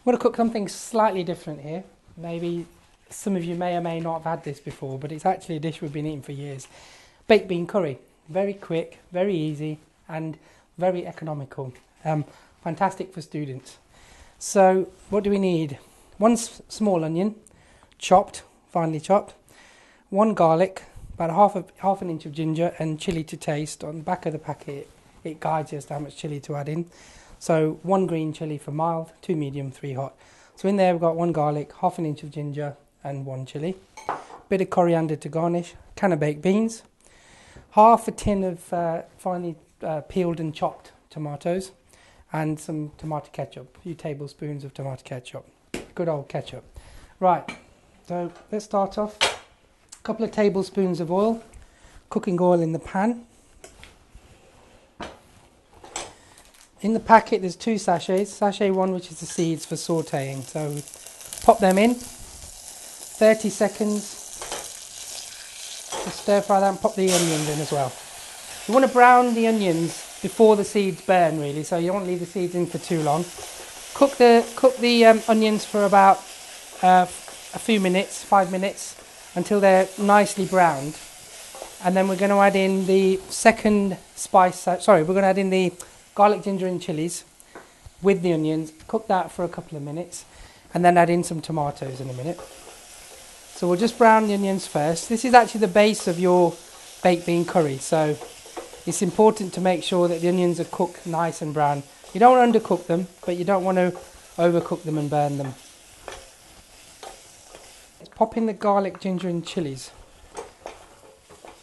I'm going to cook something slightly different here. Maybe some of you may or may not have had this before, but it's actually a dish we've been eating for years. Baked bean curry. Very quick, very easy, and very economical. Fantastic for students. So what do we need? One small onion, chopped, finely chopped. One garlic, about half an inch of ginger, and chilli to taste. On the back of the packet, it guides you as to how much chilli to add in. So 1 green chilli for mild, 2 medium, 3 hot. So in there we've got 1 garlic, half an inch of ginger and 1 chilli. Bit of coriander to garnish, can of baked beans, half a tin of finely peeled and chopped tomatoes, and some tomato ketchup, a few tablespoons of tomato ketchup. Good old ketchup. Right, so let's start off. A couple of tablespoons of oil, cooking oil in the pan. In the packet there's 2 sachets. Sachet 1, which is the seeds for sautéing. So pop them in, 30 seconds, just stir fry that and pop the onions in as well. You want to brown the onions before the seeds burn really, so you don't leave the seeds in for too long. Cook the onions for about a few minutes, 5 minutes, until they're nicely browned. And then we're going to add in the second spice, we're going to add in the garlic, ginger and chilies with the onions, cook that for a couple of minutes, and then add in some tomatoes in a minute. So we'll just brown the onions first. This is actually the base of your baked bean curry, so it's important to make sure that the onions are cooked nice and brown. You don't want to undercook them, but you don't want to overcook them and burn them. Let's pop in the garlic, ginger and chilies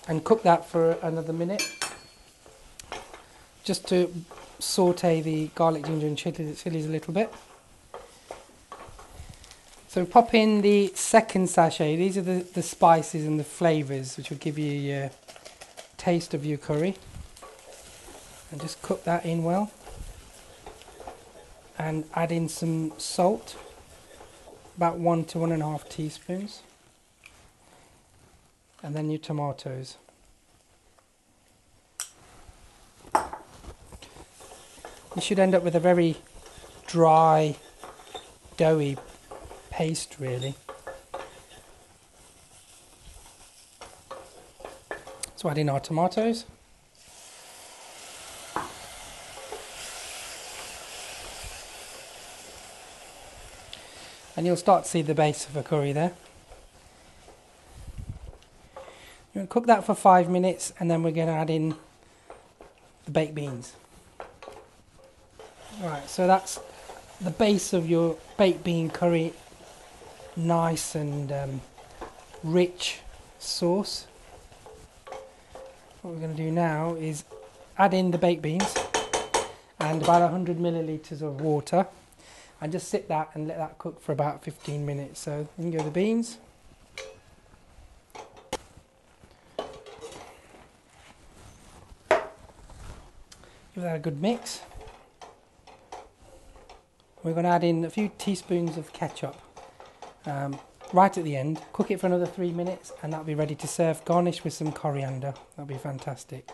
and cook that for another minute, just to saute the garlic, ginger and chilies a little bit. So pop in the second sachet. These are the spices and the flavours which will give you a taste of your curry. And just cook that in well. And add in some salt, about 1 to 1.5 teaspoons. And then your tomatoes. You should end up with a very dry, doughy paste really. So add in our tomatoes. And you'll start to see the base of a curry there. You're going to cook that for 5 minutes, and then we're going to add in the baked beans. Alright, so that's the base of your baked bean curry. Nice and rich sauce. What we're going to do now is add in the baked beans and about 100 millilitres of water, and just sit that and let that cook for about 15 minutes. So you can go the beans. Give that a good mix. We're going to add in a few teaspoons of ketchup right at the end. Cook it for another 3 minutes and that'll be ready to serve. Garnish with some coriander. That'll be fantastic.